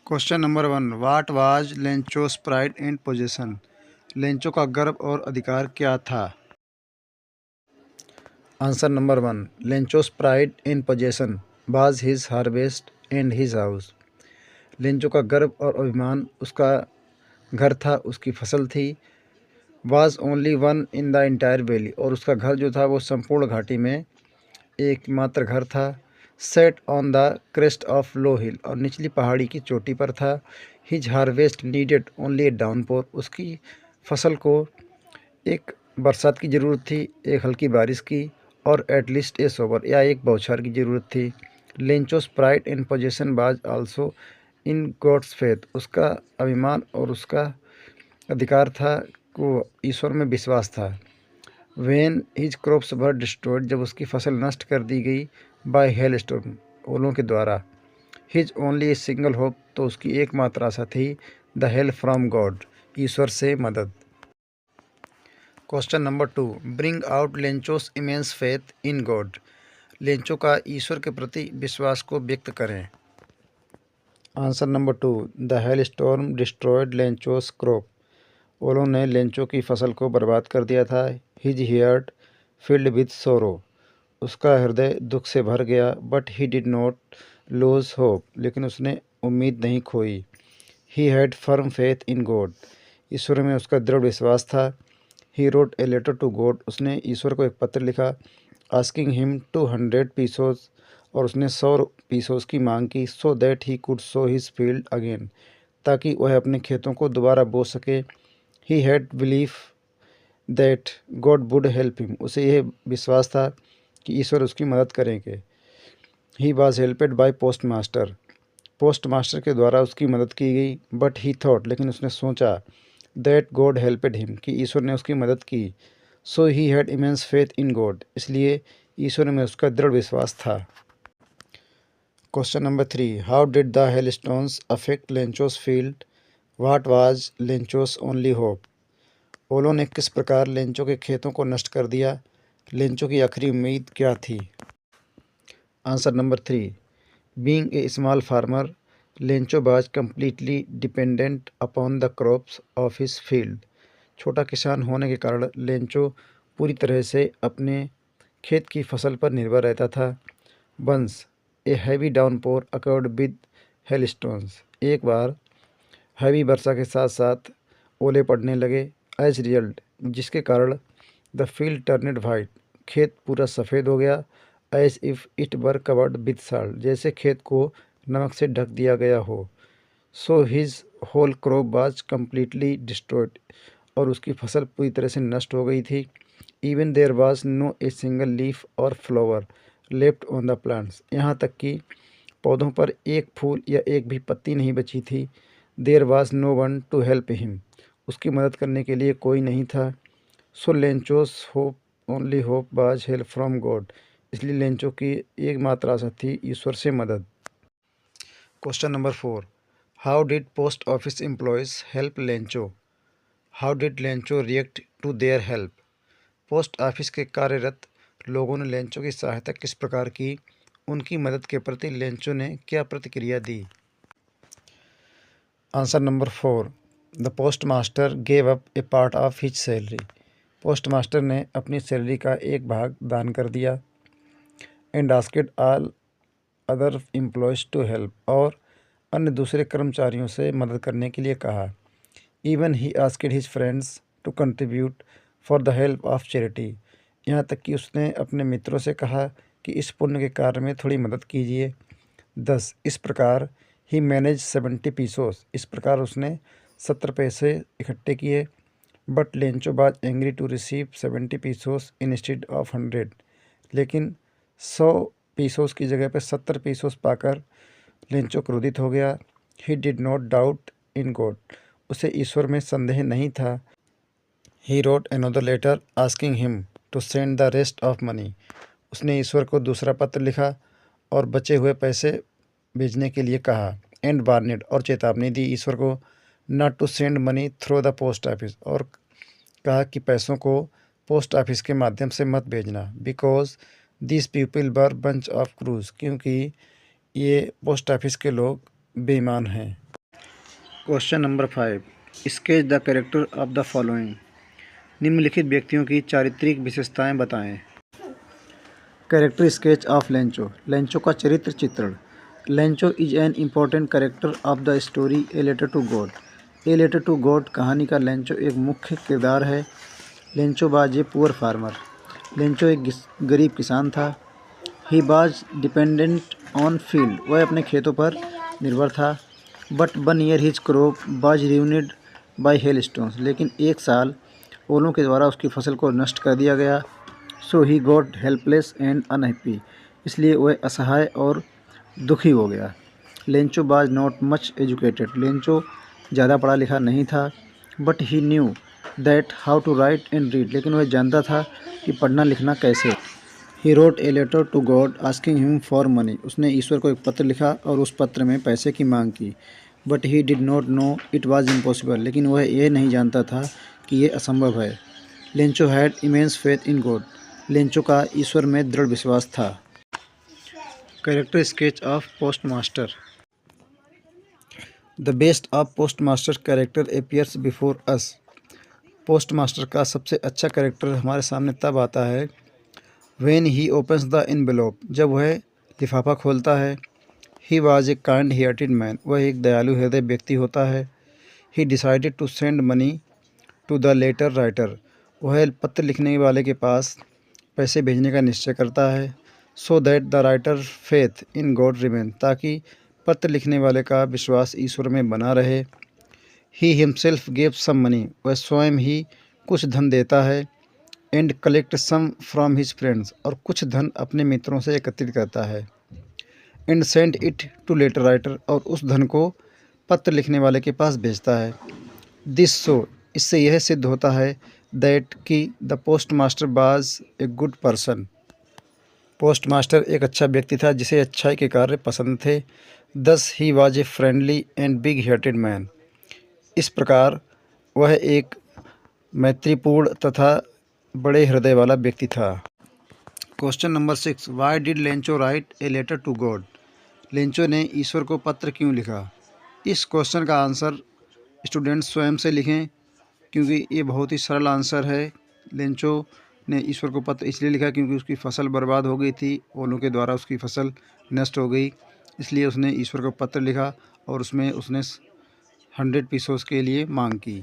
Question number 1, what was Lencho's pride and position. Lencho का गर्व और अधिकार क्या था। Answer number 1, Lencho's pride and position was his harvest and his house. Lencho का गर्व और अभिमान उसका घर था, उसकी फसल थी। Was only one in the entire valley, और उसका घर जो था वो संपूर्ण घाटी में एकमात्र घर था। Set on the crest of low hill, और निचली पहाड़ी की चोटी पर था। His harvest needed only a downpour, उसकी फसल को एक बरसात की ज़रूरत थी, एक हल्की बारिश की, और एटलीस्ट ए सोवर या एक बौछार की ज़रूरत थी। लेंचोस प्राइड इन पोजेशन बाज आल्सो इन गॉड्स फेथ, उसका अभिमान और उसका अधिकार था, को ईश्वर में विश्वास था। When his crops were destroyed, जब उसकी फसल नष्ट कर दी गई बाय हेल स्टॉर्म, ओलों के द्वारा। हिज ओनली सिंगल होप, तो उसकी एकमात्र आशा थी, द हेल्प फ्रॉम गॉड, ईश्वर से मदद। Question number 2, bring out Lencho's immense faith in God. Lencho का ईश्वर के प्रति विश्वास को व्यक्त करें। Answer number 2, the hailstorm destroyed Lencho's crop. ओलों ने लेंचो की फसल को बर्बाद कर दिया था। हिज हियर्ट फिल्ड विथ सोरो, उसका हृदय दुख से भर गया। But he did not lose hope, लेकिन उसने उम्मीद नहीं खोई। He had firm faith in God, ईश्वर में उसका दृढ़ विश्वास था। He wrote a letter to God, उसने ईश्वर को एक पत्र लिखा। आस्किंग हिम 200 पीसोस, और उसने 100 पीसोस की मांग की। So that he could sow his field again, ताकि वह अपने खेतों को दोबारा बो सके। He had belief that God would help him, उसे यह विश्वास था कि ईश्वर उसकी मदद करेंगे। He was helped by postmaster, postmaster के द्वारा उसकी मदद की गई। बट ही थॉट, लेकिन उसने सोचा, दैट गॉड हेल्पेड हिम, कि ईश्वर ने उसकी मदद की। So he had immense faith in God, इसलिए ईश्वर में उसका दृढ़ विश्वास था। Question number 3, how did the hailstones affect Lencho's field, what was Lencho's only hope. ओलों ने किस प्रकार लेंचो के खेतों को नष्ट कर दिया, लेंचो की आखिरी उम्मीद क्या थी। Answer number 3, being a small farmer, Lencho was completely dependent upon the crops of his field. छोटा किसान होने के कारण लेंचो पूरी तरह से अपने खेत की फसल पर निर्भर रहता था। Once a heavy downpour occurred with hailstones, एक बार हैवी वर्षा के साथ साथ ओले पड़ने लगे। एज रिजल्ट, जिसके कारण द फील्ड टर्नेड वाइट, खेत पूरा सफ़ेद हो गया। As if it were covered with salt, जैसे खेत को नमक से ढक दिया गया हो। So his whole crop was completely destroyed, और उसकी फसल पूरी तरह से नष्ट हो गई थी। Even there was no a single leaf और flower left on the plants, यहाँ तक कि पौधों पर एक फूल या एक भी पत्ती नहीं बची थी। There was no one to help him, उसकी मदद करने के लिए कोई नहीं था। So Lencho's hope only hope was help from God, इसलिए लेंचो की एकमात्र आशा थी, ईश्वर से मदद। Question number 4, how did post office employees help Lencho, how did Lencho react to their help. Post office के कार्यरत लोगों ने लेंचो की सहायता किस प्रकार की, उनकी मदद के प्रति लेंचो ने क्या प्रतिक्रिया दी। Answer number 4, the post master gave up a part of his salary, post master ने अपनी सैलरी का एक भाग दान कर दिया। And asked all other employees to help, और अन्य दूसरे कर्मचारियों से मदद करने के लिए कहा। Even he asked his friends to contribute for the help of charity, यहाँ तक कि उसने अपने मित्रों से कहा कि इस पुण्य के कार्य में थोड़ी मदद कीजिए। 10, इस प्रकार ही मैनेज 70 पीसोस, इस प्रकार उसने 70 पैसे इकट्ठे किए। But Lencho was angry to receive 70 pesos instead of 100, लेकिन 100 पीसोस की जगह पर 70 पीसोस पाकर लेंचो क्रोधित हो गया। He did not doubt in God, उसे ईश्वर में संदेह नहीं था। He wrote another letter asking him to send the rest of money, उसने ईश्वर को दूसरा पत्र लिखा और बचे हुए पैसे भेजने के लिए कहा। एंड वार्निड, और चेतावनी दी ईश्वर को, not to send money through the post office, और कहा कि पैसों को पोस्ट ऑफिस के माध्यम से मत भेजना। Because this people were bunch of crooks, क्योंकि ये पोस्ट ऑफिस के लोग बेईमान हैं। Question number 5, sketch the character of the following. निम्नलिखित व्यक्तियों की चारित्रिक विशेषताएं बताएं। Character sketch of Lencho. Lencho का चरित्र चित्रण। Lencho is an important character of the story a letter to God. A letter to God कहानी का लेंचो एक मुख्य किरदार है। लेंचो बाज ए पुअर फार्मर। लेंचो एक गरीब किसान था। ही बाज डिपेंडेंट ऑन फील्ड। वह अपने खेतों पर निर्भर था। बट 1 ईयर हिज क्रॉप बाज ruined बाई हेल स्टोन्स। लेकिन एक साल ओलों के द्वारा उसकी फसल को नष्ट कर दिया गया। So he got helpless and unhappy. इसलिए वह असहाय और दुखी हो गया। लेंचो बाज नॉट मच एजुकेटेड। लेंचो ज़्यादा पढ़ा लिखा नहीं था। But he knew that how to write and read. लेकिन वह जानता था कि पढ़ना लिखना कैसे। He wrote a letter to God asking him for money. उसने ईश्वर को एक पत्र लिखा और उस पत्र में पैसे की मांग की। But he did not know it was impossible. लेकिन वह यह नहीं जानता था कि यह असंभव है। Lencho had immense faith in God. Lencho का ईश्वर में दृढ़ विश्वास था। Character sketch of post master. The best of post master character appears before us. Post master का सबसे अच्छा कैरेक्टर हमारे सामने तब आता है when he opens the envelope. जब वह लिफाफा खोलता है। He was a kind hearted man. वह एक दयालु हृदय व्यक्ति होता है। He decided to send money to the letter writer. वह पत्र लिखने वाले के पास पैसे भेजने का निश्चय करता है। So that the writer faith in God remain. ताकि पत्र लिखने वाले का विश्वास ईश्वर में बना रहे। He himself gave some money. वह स्वयं ही कुछ धन देता है। And collect some from his friends. और कुछ धन अपने मित्रों से एकत्रित करता है। And send it to letter writer. और उस धन को पत्र लिखने वाले के पास भेजता है। This show. इससे यह सिद्ध होता है दैट कि the post master was a good person. Post master एक अच्छा व्यक्ति था जिसे अच्छाई के कार्य पसंद थे। दस he was a friendly and big hearted man. इस प्रकार वह एक मैत्रीपूर्ण तथा बड़े हृदय वाला व्यक्ति था। Question number 6, why did Lencho write a letter to God. लेंचो ने ईश्वर को पत्र क्यों लिखा। इस क्वेश्चन का आंसर स्टूडेंट्स स्वयं से लिखें क्योंकि ये बहुत ही सरल आंसर है। लेंचो ने ईश्वर को पत्र इसलिए लिखा क्योंकि उसकी फसल बर्बाद हो गई थी। ओलों के द्वारा उसकी फसल नष्ट हो गई। इसलिए उसने ईश्वर को पत्र लिखा और उसमें उसने 100 पीसों के लिए मांग की।